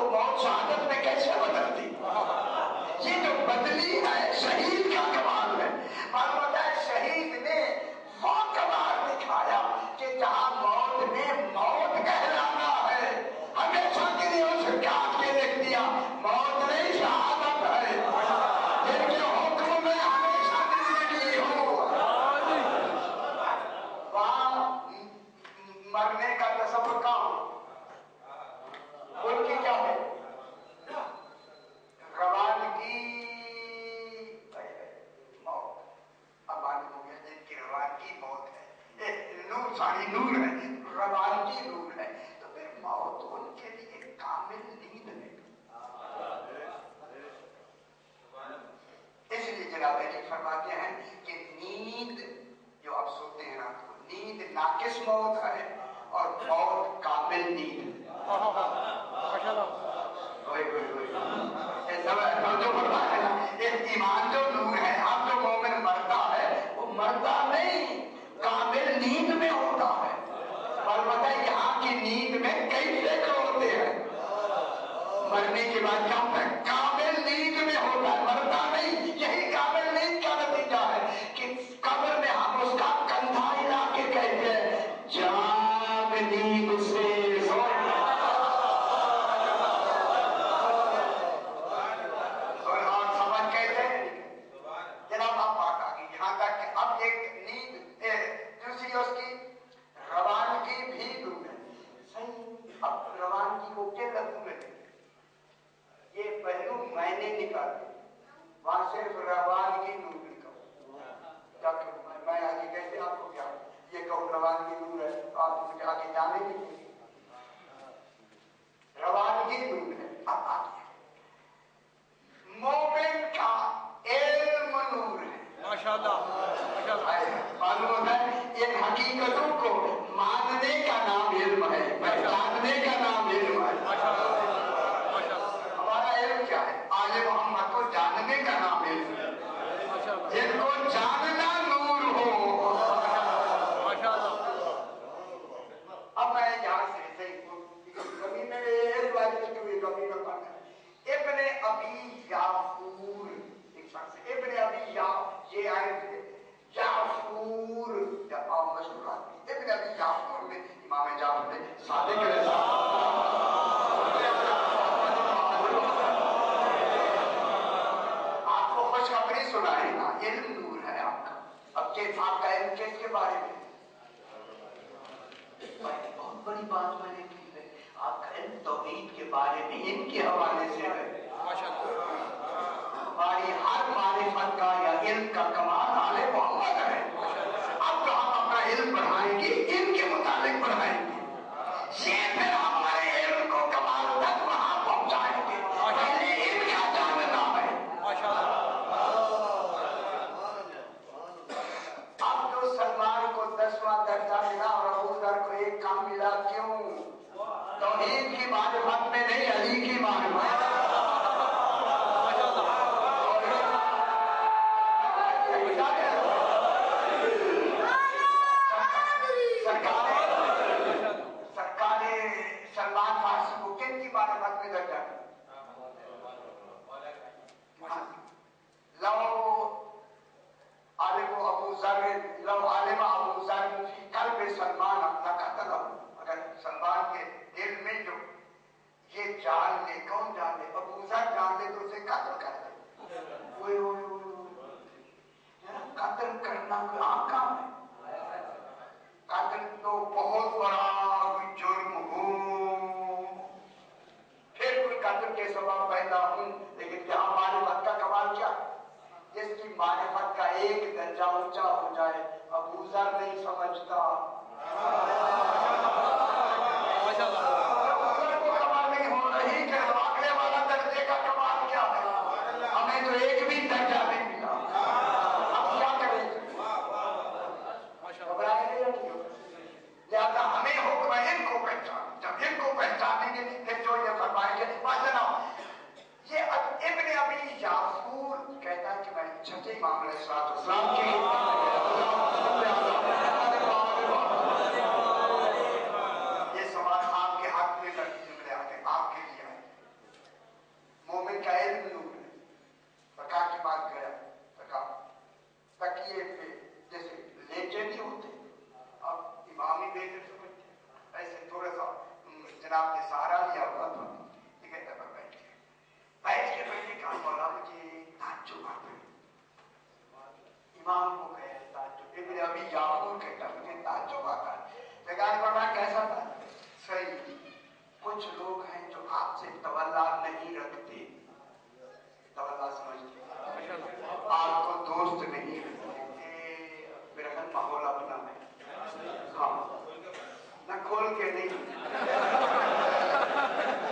تو موت شہادت میں کیسے بدلتی؟ یہ جو بدلی ہے شہید کا کمال ہے. معلوم ہے شہید نے وہ کمال دکھایا کہ جہاں موت نے موت کہلانا ہے ہمیشہ کے لیے اسے کاٹ کے لکھ دیا موت نہیں شہادت ہے جن کے حکم میں ہمیشہ زندگی ہو. وہاں مرنے کا تصور کہاں ان کی کیا ہے روانگی موت. اب معلوم ہو گیا جن کی روانگی موت ہے نور ثانی نور ہے روانگی نور ہے تو پھر موت ان کے لیے کامل نیند ہے. اس لیے جناب علی فرماتے ہیں کہ نیند جو آپ سوتے ہیں رات کو نیند ناقص موت ہے اور موت کامل نیند ہے. ایمان جو نور ہے اب جو مومن مرتا ہے وہ مرتا نہیں کامل نیند میں ہوتا ہے. البتہ یہاں کی نیند میں کئی فکر ہوتے ہیں مرنے کے بعد کیا ہوتا ہے کامل نیند میں ہوتا ہے مرتا نہیں. یہی کامل نیند کا نتیجہ ہے کہ قبر میں ہم اس کا کندھا ہلا کے کہتے ہیں جاگ نیند سے اس کی روانگی بھی دور ہے. صحیح اب روانگی کو کیا لفظ میں یہ پہلو میں نے نکالے وہاں صرف روانگی نور لکھا کیا کروں میں آگے کیسے آپ کو کیا یہ کہوں روانگی نور ہے تو آپ مجھے آگے جانے نہیں روانگی نور ہے. اب آگے مومن کا علم نور ہے. معلوم ہوتا ہے ان حقیقتوں کو ماننے کا نام علم ہے پہچاننے کا نام علم ہے. ہمارا علم کیا ہے آل محمد کو جاننے کا نام علم ہے. جن کو جاننا نور ہو. اب میں یہاں سے کبھی میں کبھی میں پڑھا ابن ابی یافور ابن ابی یہ آئے جعفور یا مشہور آدمی ابن ابی جعفور نے امام جعفر نے صادق علیہ آپ کو خوشخبری سنائے نا علم نور ہے آپ کا. اب آپ کا علم کس کے بارے میں بہت بڑی بات میں نے کی ہے آپ کا علم توحید کے بارے میں ان کے حوالے سے ہے. ہماری ہر معرفت کا یا علم کا کمال آل محمد ہے. اب تو ہم اپنا علم بڑھائیں گے ان کے مطابق بڑھائیں گے یہ پھر ہمارے علم کو کمال تک وہاں پہنچائیں گے. پہلے ان کا جاننا ہے. اب جو سلمان کو 10واں درجہ ملا اور ابو ذر کو 1 کم ملا کیوں توحید کی معرفت میں نہیں علی کی معرفت. سلمان فارسی کو کن کی معرفت میں درجہ لو عالم ابو ذر لو عالم ابو ذر فی قلب سلمان اپنا قتل اگر سلمان کے دل میں جو یہ جان لے کون جان لے ابو ذر جان لے تو اسے قتل کر دے. قتل کرنا کوئی عام کام ہے. قتل تو بہت بڑا کوئی جرم ہو پھر کوئی قتل کے سبب پیدا ہوں لیکن یہاں معرفت کا کمال کیا جس کی معرفت کا 1 درجہ اونچا ہو جائے ابو ذر نہیں سمجھتا کو کمال نہیں ہو رہی کہ اگلے والا درجے کا کمال کیا ہے. ہمیں تو 1 بھی درجہ نہیں ملا. اب کیا کریں گھبرائیں گے یا نہیں ہوگا. لہذا ہمیں حکم ہے ان کو پہچان جب ان کو پہچانیں گے پھر جو یہ فرمائیں گے یہ ابن ابی یافور کہتا ہے کہ میں 6 امام علیہ السلام کی نہیں رکھتے، تولا سمجھتے، آپ کو دوست نہیں رکھتے، میرا خیال ماحول اپنا ہے، ہاں نہ کھول کے نہیں،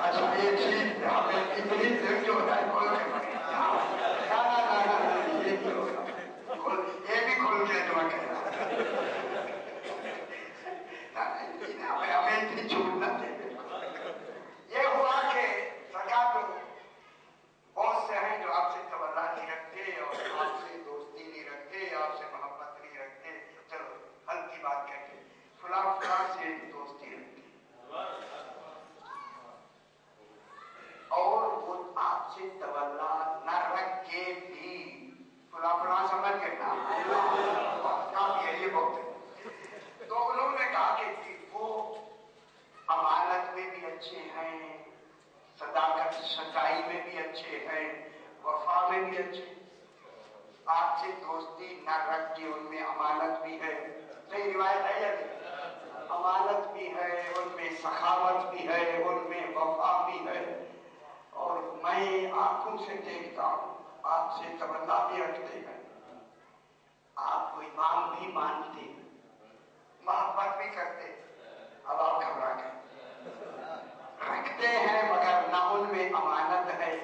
اچھا یہ چیز ہمیں اتنی دل جو ہوتا ہے کھول کے یہ بھی ہوگا، یہ بھی کھول کے جمع کرنا، ہمیں اتنی چھوٹ نہ دے۔ یہ ہوا کہ سرکار تو بہت سے ہیں جو آپ سے تولا نہیں رکھتے اور آپ سے دوستی نہیں رکھتے، آپ سے محبت نہیں رکھتے، چلو ہلکی بات کہتے فلاں فلاں سے دوستی رکھتے اور وہ آپ سے تولا نہ رکھ کے بھی فلاں فلاں سمجھ کے نا کافی ہے، یہ بہت ہے۔ تو انہوں نے کہا کہ وہ امانت میں بھی اچھے ہیں، صداقت سچائی میں بھی اچھے ہیں، وفا میں بھی اچھے، آپ سے دوستی نہ رکھ کے ان میں امانت بھی ہے، صحیح روایت ہے یا نہیں؟ امانت بھی ہے، ان میں سخاوت بھی ہے، ان میں وفا بھی ہے، اور میں آنکھوں سے دیکھتا ہوں آپ سے تولا بھی رکھتے ہیں، آپ کو امام بھی مانتے، محبت بھی کرتے، اب آپ گھبرا گئے، رکھتے ہیں مگر نہ ان میں امانت ہے،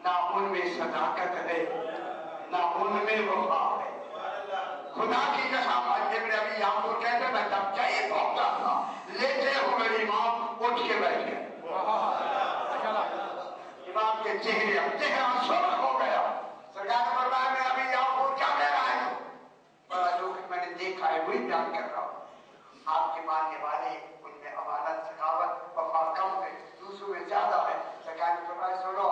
نہ ان میں صداقت ہے، نہ ان میں وفا ہے۔ خدا کی قسم ابن ابی یعقوب کہتے میں جب جئی پہنچا تھا لیتے ہوئے امام اٹھ کے بیٹھ گئے، امام کے چہرہ سرخ ہو گیا۔ سرکار نے فرمایا میں ابھی یعقوب کیا کہہ رہا ہے؟ بڑا جو کہ میں نے دیکھا ہے وہی بیان کر رہا ہوں، آپ کے ماننے والے ان میں امانت سخاوت وفا کم ہے، دوسروں میں زیادہ ہے۔ سرکار نے فرمایا سنو،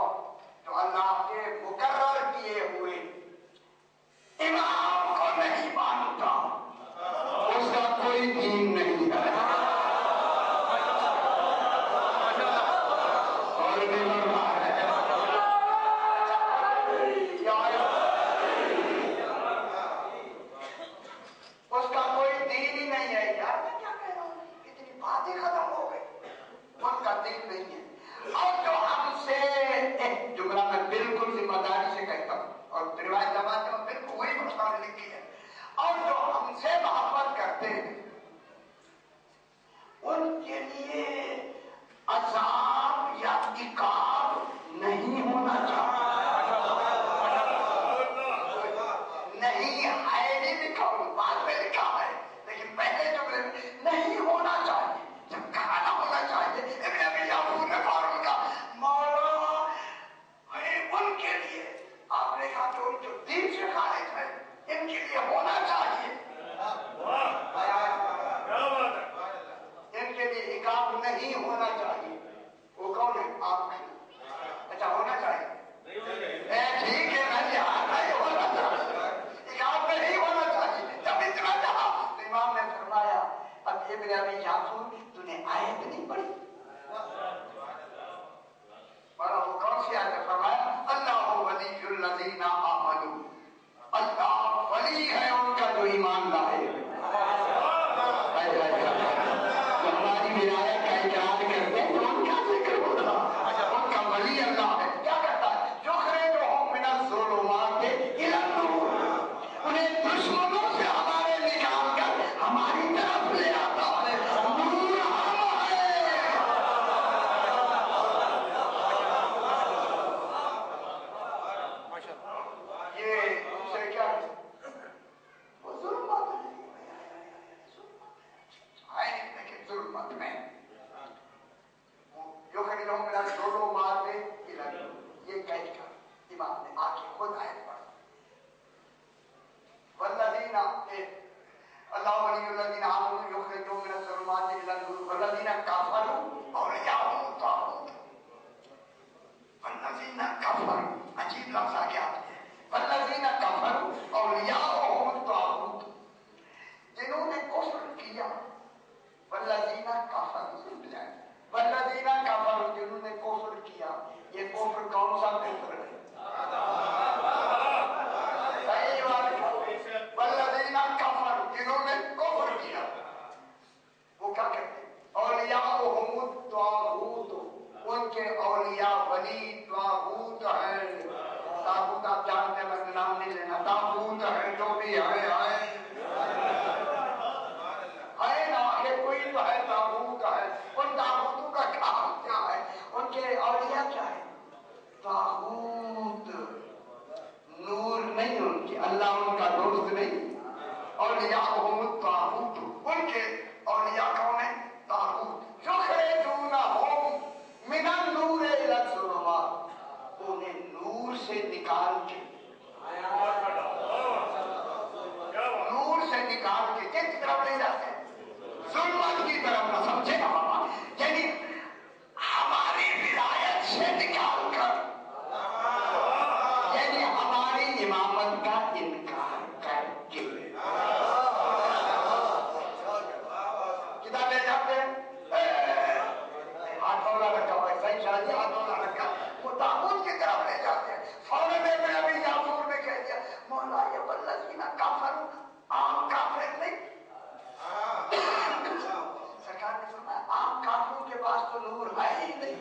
جو اللہ کے مقرر کیے ہوئے امام کو نہیں مانتا اس کا کوئی دین نہیں ہے، اور بھی بڑھ رہا ہے، اس کا کوئی دین ہی نہیں ہے۔ یار میں کیا کہہ رہا ہوں، اتنی باتیں ختم ہو گئی، ان کا دین نہیں ہے۔ اور جو ہم سے ایک جملہ میں بالکل ذمہ داری سے کہتا ہوں اور روایت دباتے ہوں بالکل وہی مسئلہ لکھی ہے، اور جو ہم سے محبت کرتے ہیں ان کے لیے عذاب یا عقاب نہیں ہونا چاہیے، نہیں ہے نہیں لکھا، بعد میں لکھا ہے لیکن پہلے جملے میں نہیں ہونا چاہیے، جب کہانا ہونا چاہیے۔ ابن ابی یعقوب نے فوراً کہا مولا ان کے لیے، آپ نے کہا کہ ان جو دین سے خارج ہے ان کے لیے ہونا چاہیے، ان کے لیے عقاب نہیں ہونا چاہیے۔ وہ کون ہے؟ آپ میں، اچھا ہونا چاہیے، ٹھیک ہے میں یہاں نہیں ہونا چاہیے، عقاب نہیں ہونا چاہیے۔ جب اتنا کہا تو امام نے فرمایا اب ابن ابی یعقوب تو نے آیت نہیں پڑھی؟ پڑھا، وہ کون سی آیت ہے؟ فرمایا اللہ ولی الذین آمنوا، اللہ ولی ہے ان کا جو ایمان لائے، جو ہماری ولایت کا اقرار کرتے ہیں تو ان کا ذکر ہوتا، ان کا ولی اللہ ہے، کیا کرتا ہے؟ یخرجہم من الظلمات الی النور، انہیں دشمنوں سے ہمارے نکال کر ہماری طرف لے آتا ہے، نور ہم ہے۔ یہ دوسرے کیا ہے؟ وہ ظلمات ہے لیکن ظلمت میں یخرجہم من الظلمات الی النور، یہ کہہ کر امام نے آگے خود آیت پڑھی والذین اللہ ولی الذین آمنوا یخرجہم من الظلمات الی النور والذین کفروا اولیاءهم الطاغوت، والذین کفروا، عجیب لفظ آ گیا، والذین کفروا اولیاءهم الطاغوت، جنہوں نے کفر کیا، والذین کفروا، سن جائیں، والذین کفروا، جنہوں نے کفر کیا، یہ کفر کون سا کفر ہے؟ علی طاغوت ہے. طاغوت آپ جانتے ہیں, میں نام نہیں لینا. طاغوت ہے جو بھی ہے نا, کہ کوئی تو ہے طاغوت ہے. ان طاغوتوں کا کام کیا ہے؟ ان کے اولیاء کیا ہے؟ طاغوت نور نہیں ان کے, اللہ ان کا دوست نہیں. اولیاءہم الطاغوت, ان کے اولیاء کون ہیں؟ طاغوت. یخرجونہم من النور الی الظلمات, انہیں نور سے نکال کے, نور سے نکال کے کس طرف لے جاتے ہیں؟ ظلمت کی طرف. نہ سمجھے نا بابا, یعنی ہماری ولایت سے نکال کر, یعنی ہماری امامت کا انکار کر کے کدھر لے جاتے ہیں؟ ہاتھولا رکھا ہوا ہے, صحیح شاہی ہاتھولا رکھا, وہ طاغوت کی طرف لے جاتے ہیں. فوراً میں ابھی یافور نے کہہ دیا, مولا یہ والذین کفروا, عام کافر نہیں. سرکار نے فرمایا عام کافروں کے پاس تو نور ہے ہی نہیں.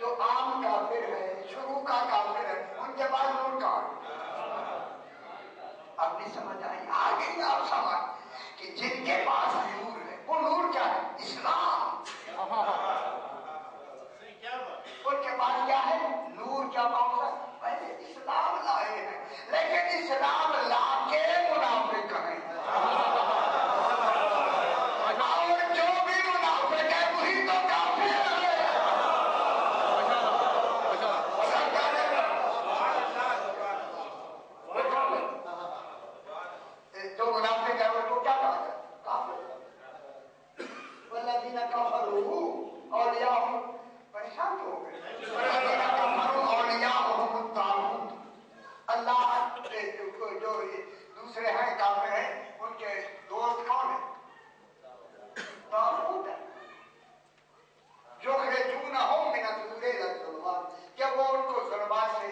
جو عام کافر ہے, شروع کا کافر ہے, ان کے پاس نور کہاں ہے؟ اب نہیں سمجھ آئی؟ آگے آپ سمجھ کہ جن کے پاس نور ہے, وہ نور کیا ہے؟ اسلام. ان کے پاس کیا ہے؟ نور. کیا کون سا؟ پہلے اسلام لائے ہیں, لیکن اسلام لا کے منافق ہیں. اور جو بھی منافق ہے وہی تو کافر ہے. جو منافق ہے ان کو کیا کہا جائے؟ کافر. والذین کفروا اولیاءہم, پریشان تو ہو گئے. والذین کفروا اولیاءہم الطاغوت, اللہ جو دوسرے ہیں کافر ہیں, ان کے دوست کون ہیں؟ طاغوت ہے. یخرجونہم من النور الی الظلمات, کہ وہ ان کو ظلمات سے,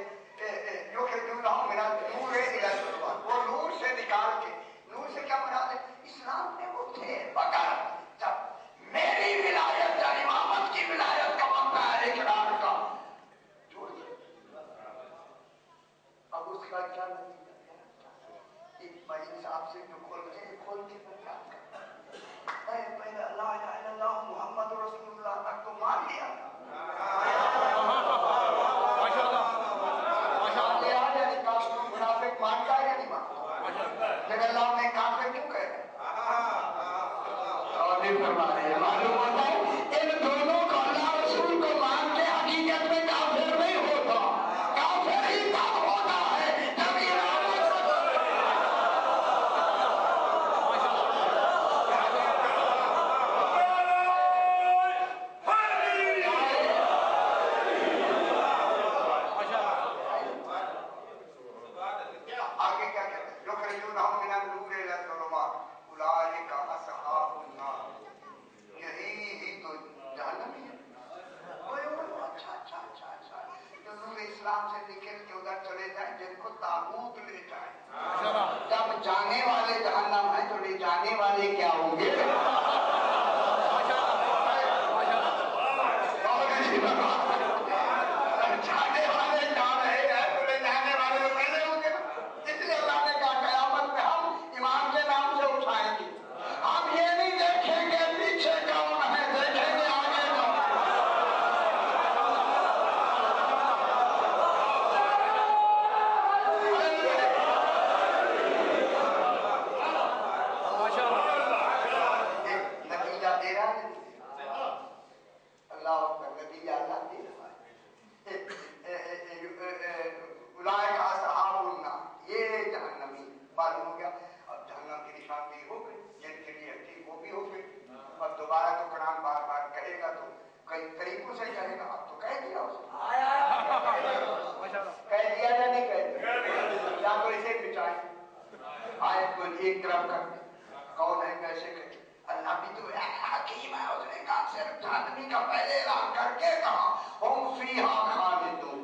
یخرجونہم من النور الی الظلمات, وہ نور سے نکال کے. نور سے کیا مراد ہے؟ اسلام میں وہ تھے, مگر جب میری ولایت یا امامت کی ولایت کا ماننا ہے اقرار کا, چھوڑ دیا. اب اس کا کیا نتیجہ ہے؟ ایک بھائی صاحب سے جو کھول کے فریاد کرتا ہے, پہلے لا الہ الا اللہ محمد رسول اللہ تک تو مان لیا, منافق مانتا ہے یا نہیں مانتا؟ پھر اللہ نے کافر کیوں کہہ رہے؟ اور نہیں فرما رہے. معلوم ہوتا ہے ان دونوں کو, اللہ رسول کو مان کے حقیقت میں کافر نہیں ہوتا. کافر ہی تب ہوتا ہے جب آگے کیا کہتے ہیں؟ یخرجونہم من النور الی الظلمات اولئک اصحاب النار, یہی تو جہنمی ہے. اچھا, جو نور اسلام سے نکل کے ادھر چلے جائیں, جن کو طاغوت لے جائیں. جب جانے والے جہنم ہیں تو لے جانے والے کیا ہوں گے؟ جانے والے جا رہے ہیں تو لے جانے والے تو پہلے ہوں گے. اس لیے اللہ نے کہا قیامت میں ہم ایمان کے نام سے اٹھائیں گے. ہم یہ نہیں دیکھیں گے پیچھے کون ہے, دیکھیں گے آگے کون ہے. نتیجہ دے رہا ہے, اللہ کا نتیجہ اللہ دے رہا ہے. اولئک اصحاب النار, یہ جہنمی. معلوم ہو گیا. اب جہنم کی نشاندہی ہو گئی, جن کے لیے تھی وہ بھی ہو گئی. اب دوبارہ تو قرآن بار بار کہے گا تو کئی طریقوں سے کہے گا. اب تو کہہ دیا اس نے, کہہ دیا یا نہیں کہہ دیا؟ یا تو اسے بچائے, آیت کو ایک طرف کر دے, کون ہے کیسے کہے. اللہ بھی تو حکیم ہے, اس نے کہا صرف جہنمی کا پہلے اعلان کر کے کہا ہم فیہا خالدون,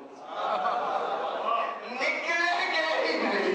نکلیں گے ہی نہیں.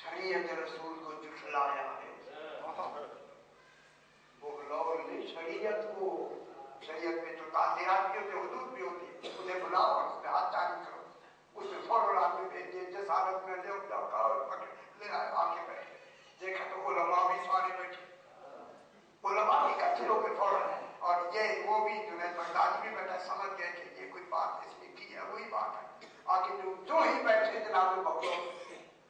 شریعت رسول کو جھٹلایا ہے. بغلول نے شریعت کو، شریعت میں جو تعزیرات بھی ہوتے حدود بھی ہوتی، انہیں بلاؤ اور اس پہ ہاتھ جاری کرو. اس میں فوراً آدمی بھیج دیے جس حالت میں لے جاؤ اور پکڑ لے آئے آ کے بیٹھے. دیکھا تو علماء بھی سارے بیٹھے، علماء بھی اکٹھے ہو کے فوراً. اور یہ وہ بھی جنید بغدادی بھی بیٹھا، سمجھ گئے کہ یہ کوئی بات اس نے کی ہے، وہی بات ہے. آگے جو ہی بیٹھے جناب بغلول،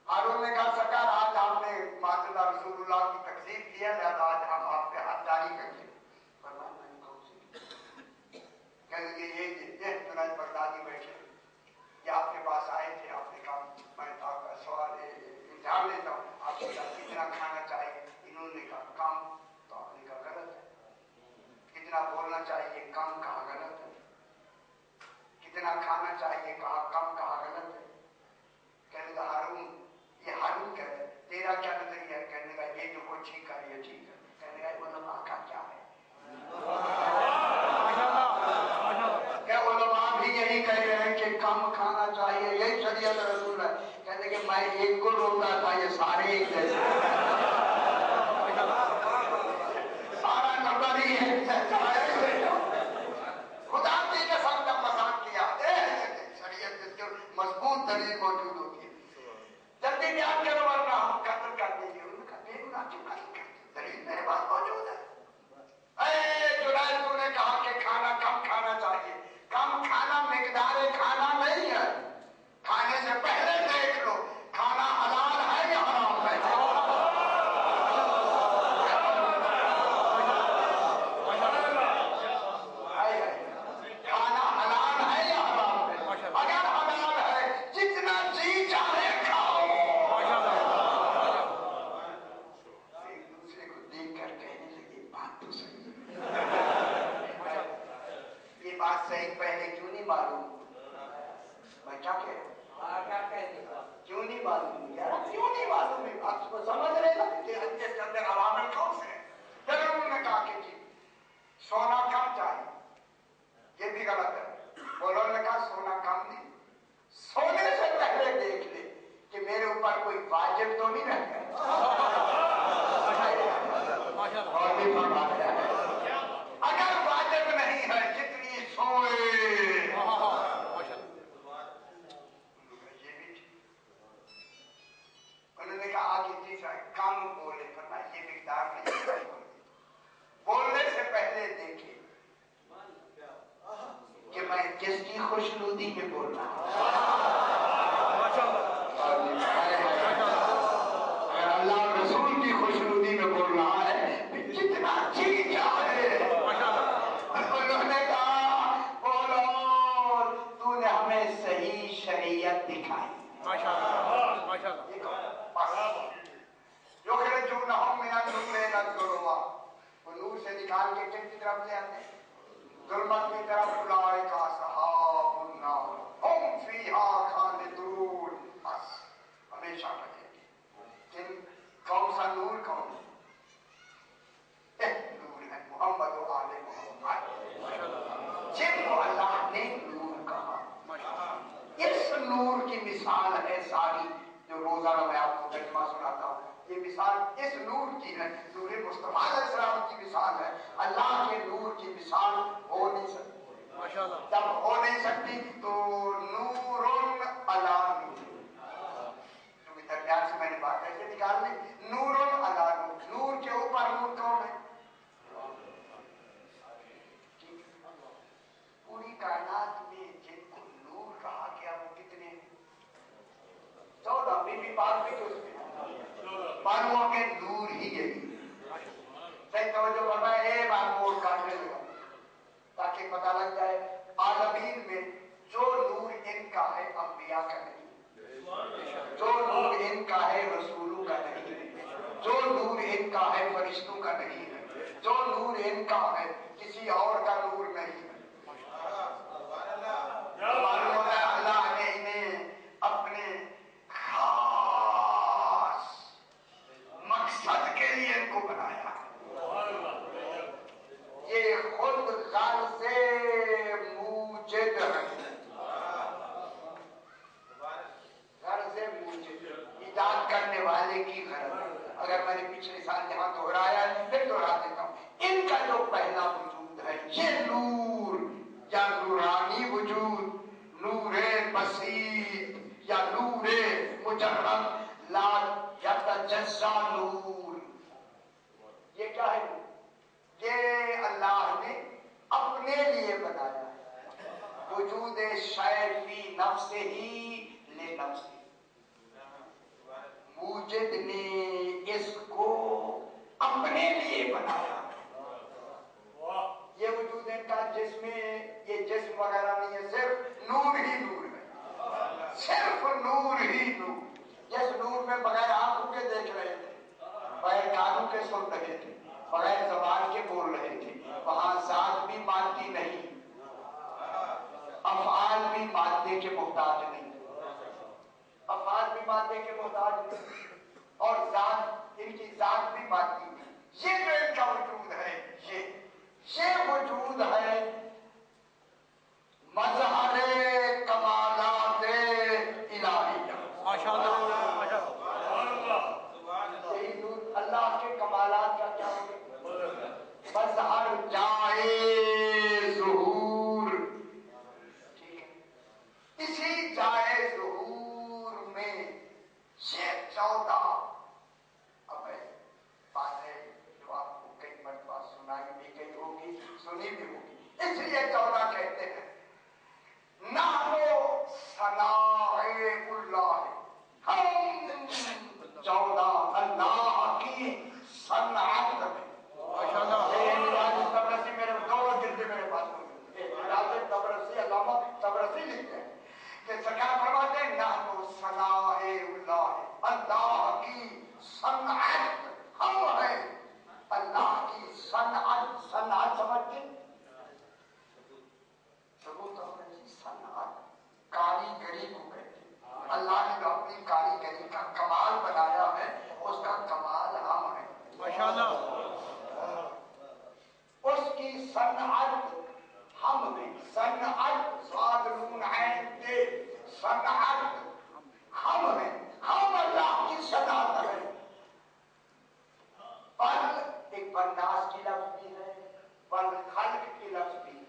ہارون نے کہا سرکار آج آپ نے معزدہ رسول اللہ کی تکذیب کی ہے، لہذا آج ہم آپ پہ ہاتھ جاری کریں گے. فرمایا میں نے کون سی کہہ دیے یہ جنید بغدادی بیٹھے، یہ آپ کے پاس آئے تھے، آپ نے کہا میں آپ کا سوال امتحان لیتا ہوں، آپ کو کتنا کھانا چاہیے. انہوں نے کہا کم، تو آپ نے کہا غلط ہے. کتنا بولنا چاہیے کم، کہا غلط ہے. کتنا کھانا چاہیے کہا کم، کہا غلط ہے. کہنے کا ہارون، یہ ہارون کہتا ہے تیرا کیا نظریہ ہے؟ کہنے کا یہ جو کوئی ٹھیک کر یہ ٹھیک ہے. کہنے کا علماء کا کیا ہے؟ کہ علماء بھی یہی کہہ رہے ہیں کہ کم کھانا چاہیے، یہی شریعت رسول ہے. کہتے کہ میں ایک کو روتا تھا، یہ سارے ایک جیسے سارا نمبر ہی ہے. خدا کی قسم کا مذاق کیا. شریعت جس کے مضبوط دلیل موجود ہوتی ہے. جلدی بیان کرو ورنہ ہم قتل کر دیں گے. انہوں نے کہا بے گناہ کیوں قتل کرتے؟ دلیل میرے پاس موجود ہے. جنید تو نے کہا کہ کھانا کم کھانا چاہیے. کم کھانا مقدار کھانا نہیں ہے، کھانے سے پہلے دیکھ لو کھانا حلال ہے یا حرام ہے. کھانا حلال ہے یا حرام ہے؟ اگر حلال ہے جتنا جی چاہے کھاؤ. ایک دوسرے کو دیکھ کر کہنے لگے بات تو صحیح ہے. یہ بات صحیح پہلے کیوں نہیں معلوم؟ میں کیا کہہ رہا ہوں؟ کیوں نہیں معلوم یار؟ کیوں نہیں معلوم ہے؟ آپ کو سمجھ رہے نا کہ اس کے اندر عوامل کون سے ہیں؟ پھر انہوں نے کہا کہ جی سونا کم چاہیے، یہ بھی غلط ہے. بولو نے کہا سونا کم نہیں، سونے سے پہلے دیکھ لے کہ میرے اوپر کوئی واجب تو نہیں رہ گیا. اور بھی فرما دیا ہے اگر واجب نہیں ہے جتنی سوئے. انہوں نے کہا آگے تیسرا کم بولے، فرمایا یہ مقدار نہیں بولنے سے پہلے دیکھے کہ میں کس کی خوشنودی میں بول رہا ہوں. اگر اللہ اور رسول کی خوشنودی میں بول رہا ہے جتنا جی چاہے. انہوں نے کہا بولو تو نے ہمیں صحیح شریعت دکھائی. یخرجونہم من النور الی الظلمات، وہ نور سے نکال کے کن کی طرف لے آتے ہیں؟ ظلمت کی طرف. اولئک اصحاب النار ہم فیہا خالدون، بس ہمیشہ رہیں گے. کون سا نور؟ کون نور ہے محمد و آل محمد جن کو اللہ نے نور کہا. اس نور کی مثال ہے ساری جو روزانہ میں آپ کو ترجمہ سناتا ہوں. یہ مثال اس نور کی ہے، نور مصطفیٰ علیہ السلام کی مثال ہے. اللہ کے نور کی مثال ہو نہیں سکتی. جب ہو نہیں سکتی تو نور علی نور، کیونکہ درمیان سے میں نے بات ایسے نکال لی. نور علی نور، نور کے اوپر نور کون ہے؟ پوری کائنات میں جن کو نور کہا گیا وہ کتنے ہیں؟ 14. بی بی پاک بھی اس میں معلوموں کے نور ہی یہی. صحیح توجہ فرمائے. ایک بار موڑ کاٹنے لگا تاکہ پتہ لگ جائے عالمین میں جو نور ان کا ہے انبیاء کا نہیں، جو نور ان کا ہے رسولوں کا نہیں، جو نور ان کا ہے فرشتوں کا نہیں ہے، جو نور ان کا ہے کسی اور کا نور نہیں ہے. معلوم ہوتا ہے اللہ نے انہیں اپنے خاص مقصد کے لیے ان کو بنایا. یہ خود غرض موجد ہے. غرض موجد ایجاد کرنے والے نورانی وجود، نور بصیر یا نور مجرد لا یتجزا نور. یہ کیا ہے؟ یہ اللہ نے اپنے لیے بنایا ہے. وجود شے فی نفس ہی لے نفس. موجد نے اس کو اپنے لیے بنایا. یہ وجود ان کا جسم یہ جسم وغیرہ نہیں ہے، صرف نور ہی نور ہے، صرف نور ہی نور. جس نور میں بغیر آنکھوں کے دیکھ رہے تھے، بغیر کانوں کے سن رہے تھے، بغیر زبان کے بول رہے تھے، وہاں ذات بھی مادی نہیں، افعال بھی مادے کے محتاج نہیں، افعال بھی مادے کے محتاج نہیں، اور ذات ان کی ذات بھی مادی نہیں. یہ جو ان کا وجود ہے یہ وجود ہے مظہر کمالات الہیہ. یہی نور اللہ کے کمالات کا کیا ہوگا؟ مظہر جائے ظہور. ٹھیک ہے، اسی جائے ظہور میں یہ 14 اب بات ہے جو آپ کو کئی مرتبہ سنائی بھی گئی ہوگی، سنی بھی ہوگی، اس لیے 14 کہتے ہیں. نحنو صنائع اللہ، ہم 14 اللہ کی صنعت میں. تبرسی میرے دونوں جلدی میرے پاس ہوگی، تبرسی علامہ تبرسی لکھتے ہیں کہ سرکار فرماتے ہیں نحنو صنائع اللہ، اللہ کی صنعت ہم ہیں. اللہ کی صنعت، صنعت سمجھتے صنعت کاریگری کو کہتے ہیں. اللہ نے جو اپنی کاریگری کا کمال بنایا ہے اس کا کمال ہم ہیں. اس کی صنعت ہم ہیں. صنعت صاد نون عین تے، صنعت ہم ہیں، ہم اللہ کی صنعت ہیں. پر ایک بنداز کی لفظ بھی ہے، پر خلق کی لفظ بھی ہے.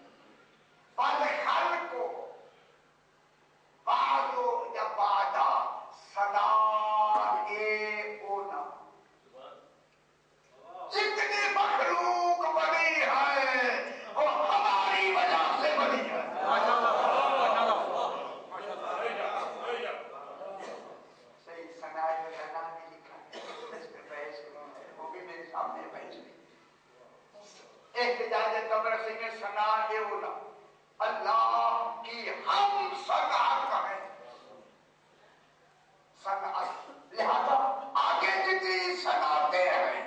پر خلق کو بعدو یا بعدا صنائع اونا، جتنی مخلوق بنی ہے وہ ہماری وجہ سے بنی ہے. صحیح صنائع اللہ نے لکھا ہے، اس پہ بحث وہ بھی میرے سامنے بحث نہیں. احتجاج تبرسی میں صنائع اونا، اللہ کی ہم صنعت ہیں. صنعت لہذا آگے جتنی صنعتیں ہیں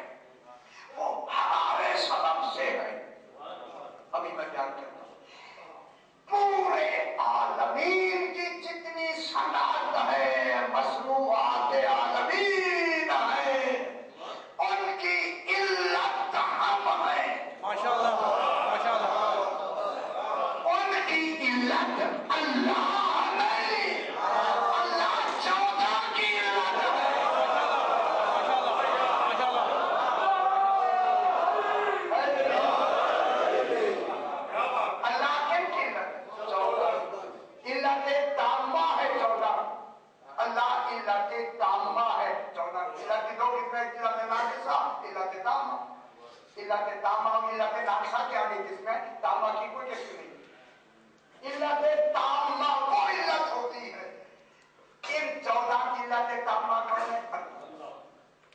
وہ ہمارے سبب سے ہیں. ابھی میں بیان کرتا ہوں پورے عالمین کی جتنی صنعت ہے، مصنوعات عالمین ہے، ان کی علت ہم ہیں. ماشاءاللہ ماشاءاللہ. ان کی علت اللہ نہیں، اللہ 14 کی علت ہے. اللہ کن کی علت؟ 14. علت تامہ ہے 14. اللہ علت تامہ ہے 14. علت دو قسمیں، علت ناقصہ، علت تامہ. علت تامہ اور علت ناقصہ کیا نہیں قسم ہے؟ تامہ کی کوئی قسم نہیں. علت تامہ وہ علت ہوتی ہے. ان 14 کی علت تامہ کون ہے؟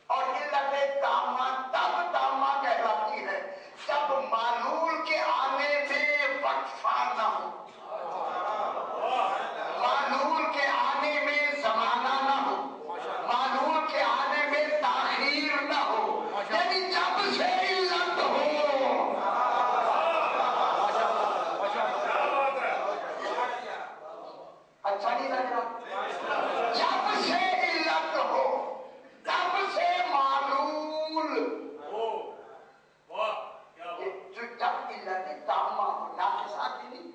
اور علت تامہ تب تامہ کہلاتی ہے جب معلول کے آنے میں وقفہ نہ ہو، معلول کے آنے میں زمانہ نہ ہو، معلول کے آنے میں تاخیر نہ ہو، یعنی جب سے علت ہو. اچھا نہیں لگ رہا؟ جب سے علت ہو تب سے معلول، جب علت تامہ ہو، ناقصہ کی نہیں.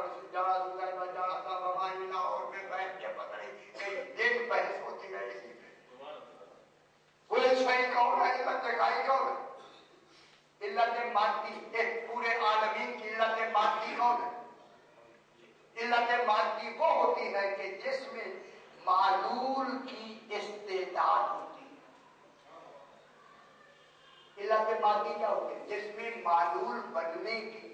اور جڑا سوزائے میں جڑا تھا بھوائی ملا اور میں بیٹھ کے پتہ نہیں کئی دن بحث ہوتی رہی اسی پہ کوئی صحیح کون ہے علت غائی کون ہے علت مادی ایک پورے عالمین کی علت مادی کون ہے علت مادی وہ ہوتی ہے کہ جس میں معلول کی استعداد ہوتی ہے علت مادی کیا ہوتی ہے جس میں معلول بننے کی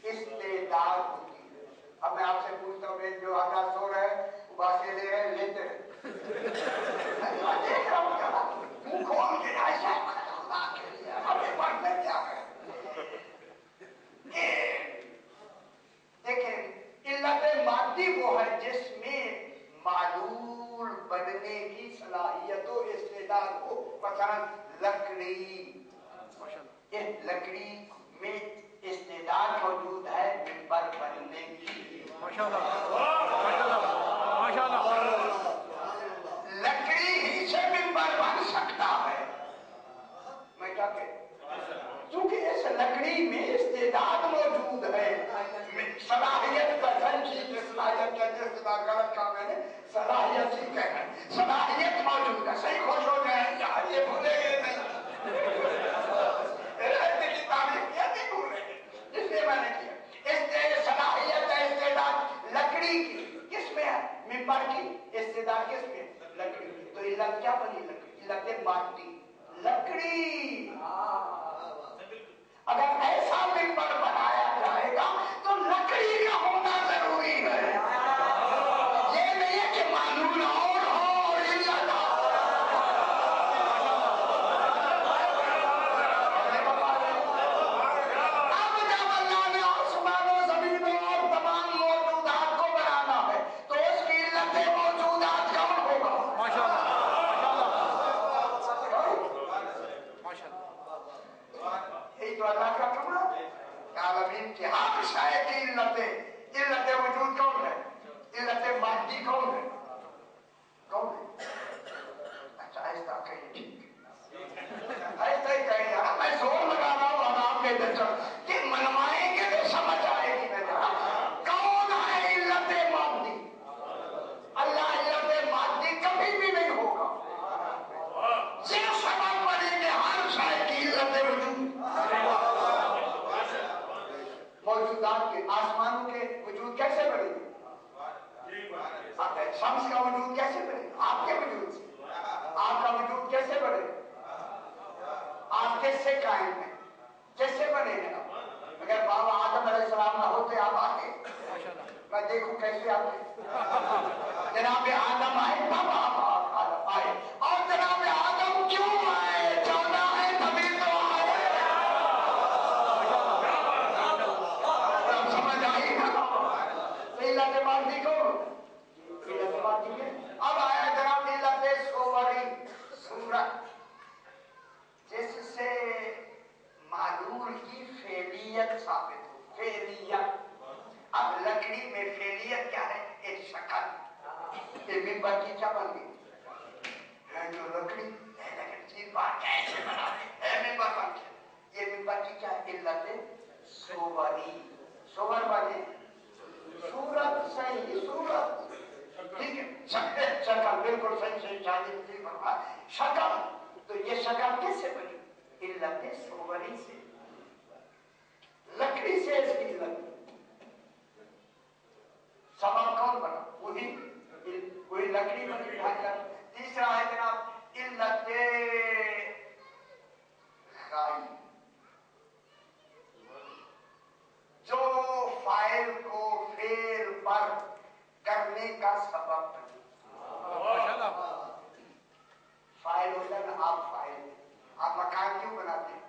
استعداد ہوتی ہے اب میں آپ سے پوچھتا ہوں جو آگاہ سو رہے ہیں باسے لے رہے ہیں لیتے ہیں میں دیکھ رہا ہوں کیا منہ کھول کے ایسا خدا کے لیے ہمیں پڑھنے کیا ہے دیکھیں علت مادی وہ ہے جس میں معلول بننے کی صلاحیت و استعداد ہو مثلا لکڑی لکڑی میں استعداد موجود ہے ممبر بننے کی لکڑی ہی سے ممبر بن سکتا ہے میں کیا کہوں چونکہ اس لکڑی میں استعداد موجود ہے صلاحیت کا سنجید صلاحیت کا استعداد غلط کہا میں نے صلاحیت ہی کہنا صلاحیت موجود ہے صحیح خوش ہو جائیں یار یہ بھولے گئے نہیں رہتے کی تعریف کیا نہیں بھول رہے اس لیے میں نے کیا صلاحیت استعداد لکڑی کی کس میں ہے ممبر کی استعداد کس میں لکڑی تو علت کیا بنی لکڑی علت مادی لکڑی اگر ایسا ممبر بنایا جائے گا تو لکڑی کا ہونا ضروری ہے یہ نہیں ہے کہ معلوم اور ہو اور علت اب جب اللہ نے آسمان و زمین اور تمام موجودات کو بنانا ہے تو اس کی علت موجودات کون ہوگا یہی تو اللہ کا کمال ہے عالمین کی ہر شے کی علت وجود کون ہے علت مادی کون ہے کون ہے اچھا ایسا کہیں ٹھیک ایسا ہی کہیں یار میں زور لگا رہا ہوں اور آپ کے دل کہ منوائیں گے تو سمجھ آئے گی میں کون ہے علت مادی اللہ علت مادی کبھی بھی نہیں ہوگا صرف سبب پڑیں گے ہر شے کی علت وجود موجودات کے آسمانوں کے وجود کیسے بڑھے گی شمس کا وجود کیسے بڑھے گا آپ کے وجود سے آپ کا وجود کیسے بڑھے گا آپ کس سے قائم ہیں کس سے بنے ہیں اگر بابا آدم علیہ السلام نہ ہوتے آپ آتے میں دیکھوں کیسے آتے جناب آدم آئے تب آپ آدم آئے اور جناب آدم کیوں آئے چودہ ہے تبھی تو آئے سمجھ آئی نا علت مادی کو علت مادی کے اب آیا جناب علت صوری صورت جس سے معلول کی فعلیت ثابت ہو فعلیت اب لکڑی میں فعلیت کیا ہے ایک شکل یہ ممبر کی کیا بن گئی جو لکڑی چیز بات کیسے بناتے ہیں ممبر بن کے یہ ممبر کی کیا ہے علت صوری صور بنے صورت صحیح صورت ٹھیک ہے شکل بالکل صحیح شادی فرما شکل تو یہ شکل کس سے بنی علت صوری سے لکڑی سے اس کی علت سبب کون بنا وہی لکڑی بنی تیسرا ہے جناب علت غائی جو فاعل کو فعل پر کرنے کا سبب بنے فاعل ہوتا ہے نا آپ فاعل آپ مکان کیوں بناتے ہیں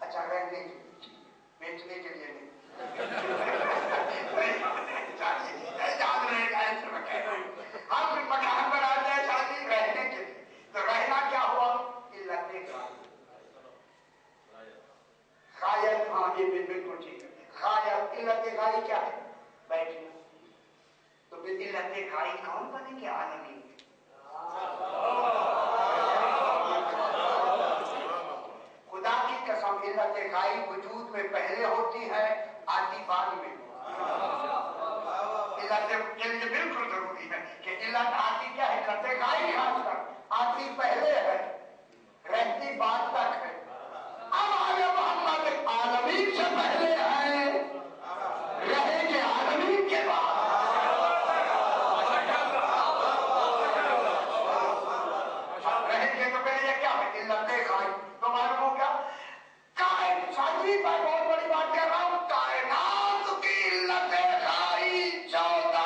اچھا رہنے کے لیے بیچنے کے لیے نہیں یاد رہے گا ایسے میں کہہ رہا ہوں ہم مکان بناتے ہیں شادی رہنے کے لیے تو رہنا کیا ہوا علت غائب ہاں یہ بالکل ٹھیک ہے غائب علت غائی کیا ہے بیٹھنا تو پھر علت غائی کون بنے گے عالمین خدا کی قسم علت غائی وجود میں پہلے ہوتی ہے آتی بعد میں علت کے لیے بالکل ضروری ہے کہ علت آتی کیا ہے؟ علت غائب خاص کر آتی پہلے ہے، رہتی بعد تک ہے. اب آگے محمد عالمین سے پہلے ہے، رہے گے عالمین کے بعد. رہیں گے تو پہلے یہ کیا ہے؟ علت غائب. تو معلوم ہو کیا ساتھی میں بہت بڑی بات کر رہا ہوں. کائنات کی علت غائب 14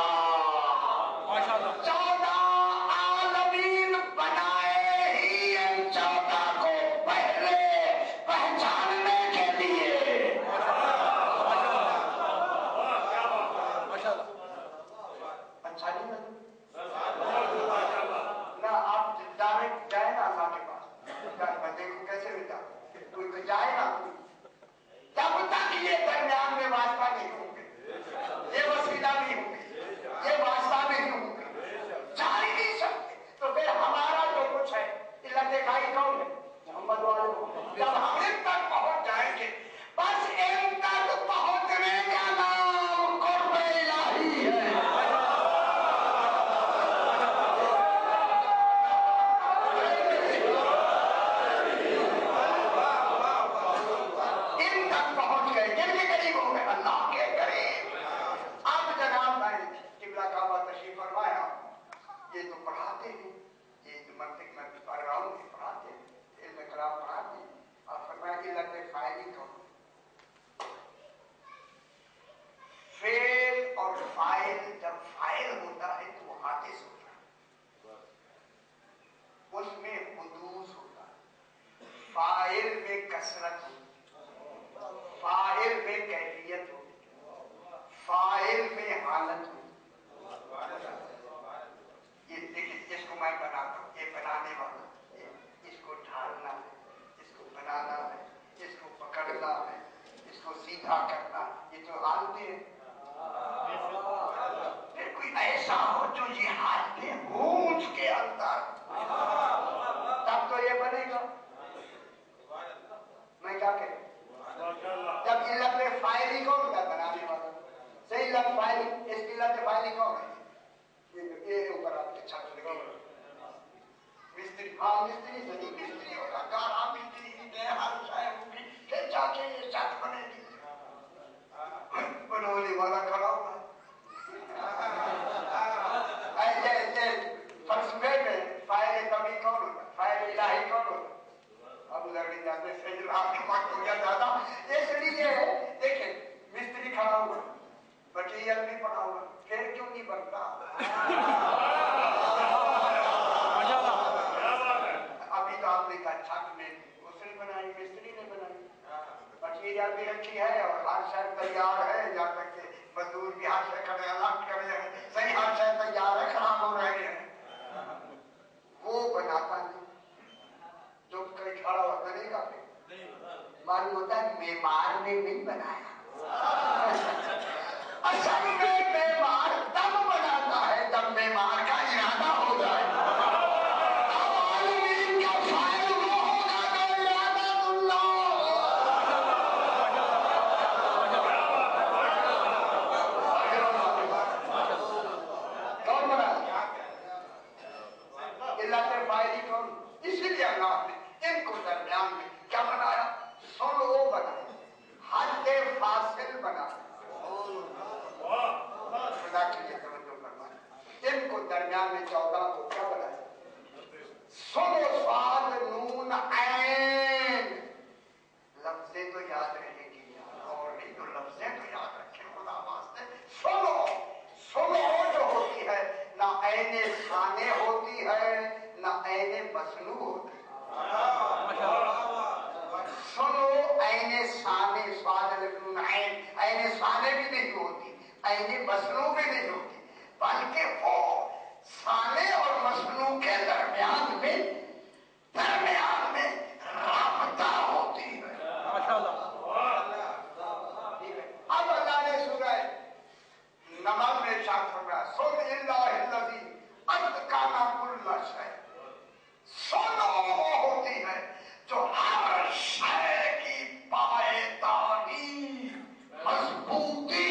عالمین بنائے ہی ان 14 کو پہلے پہچاننے کے لیے. اچھا نہیں نا آپ ڈائریکٹ جائے نا اللہ کے پاس، میں دیکھوں کیسے بھی جاؤں. کوئی جائے نا جب تک یہ درمیان میں واسطہ نہیں ہوں گے، یہ وسیلہ نہیں ہوں گے، یہ واسطہ نہیں ہوں گے، جا ہی نہیں سکتے. تو پھر ہمارا جو کچھ ہے علت غائب کون ہے؟ محمد والے. جب ہم ان تک پہنچ جائیں گے، بس ان تک پہنچنے کا نام قرب الہی ہے. ان تک پہنچ گئے، کن کے قریب ہو گئے؟ اللہ کے قریب. اب جناب بھائی قبلہ کعبہ تشریف فرمایا. یہ تو پڑھاتے ہیں، یہ جو منطق میں پڑھ رہا ہوں یہ پڑھاتے ہیں، علم کلام پڑھاتے ہیں. اب فرمایا علت فاعلی کون؟ فعل اور فاعل جب فاعل ہوتا ہے تو وہ حادث ہوتا ہے، اس میں حدوث ہوتا ہے. فاعل میں کثرت ہوتی ہے، فاعل میں کیفیت ہوتی ہے، فاعل میں حالت ہوتی ہے. یہ دیکھیں، اس کو میں بناتا ہوں، یہ بنانے والا، اس کو ڈھالنا ہے، اس کو بنانا ہے، اس کو پکڑنا ہے، اس کو سیدھا کرنا. یہ تو حالتیں ہیں. پھر کوئی ایسا ہو جو یہ حالتیں گونج کے اندر، تب تو یہ بنے گا. میں کیا کہوں؟ جب علت فاعلی کون ہے؟ بنانے والا. صحیح علت فاعلی، اس کی علت فاعلی کون ہے؟ یہ اوپر آپ کے چھت لگے مستری. ہاں مستری صحیح مستری ہوگا، گاڑا مستری نے ہر شے ہوگی کہ جا کے یہ چھت بنے گی. بنانے والا کھڑا ہوا ہے. ایسے فلسفے میں فاعل کبھی کون ہوتا ہے؟ فاعل الہی کون ہوتا ہے؟ اب لڑکی جاتے سے آپ کے وقت ہو گیا زیادہ. اس لیے دیکھیں مستری کھڑا ہوا، مٹیریل بھی پڑا ہوا، پھر کیوں نہیں بنتا؟ ابھی تو آپ نے کہا چھت میں اس نے بنائی، مستری نے بنائی، مٹیریل بھی رکھی ہے اور ہر شے تیار ہے، یہاں تک کہ مزدور بھی ہر شے کھڑے الگ کرے ہیں، صحیح ہر شے تیار ہے، خراب ہو رہے ہیں. وہ بناتا نہیں جو کہیں کھڑا ہوا بنے گا. معلوم ہوتا ہے معمار نے نہیں بنایا. اصل میں معمار تب بناتا ہے جب معمار کا ارادہ ہو جائے. اب عالمین کا فاعل وہ ہوگا جو ارادہ اللہ. کون بنا علت فاعلی کون؟ اسی لیے اللہ نے ان کو درمیان میں کیا بنایا؟ سلو بنایا، حد فاصل بنایا. خدا کے لیے توجہ فرمائیں. ان کو درمیان میں 14 کو کیا بنایا؟ سلو صاد نون عین. لفظیں تو یاد رہے گی اور نہیں تو لفظیں تو یاد رکھیں خدا واسطے. سلو جو ہوتی ہے نہ عین ثانے ہوتی ہے نہ عین مصنوع ہوتی ہے. سنو عین ثانے صاد نون عین، عین ثانے بھی نہیں ہوتی، عین مصنوع بھی نہیں ہوتی، بلکہ وہ ثانے اور مصنوع کے درمیان میں رابطہ ہوتی ہے. اب اللہ نے سورہ نمل میں ارشاد فرمایا سن اللہ الذی اتقن کل شیء. سن وہ ہوتی ہے جو ہر شے کی پائیداری، مضبوطی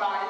بنائی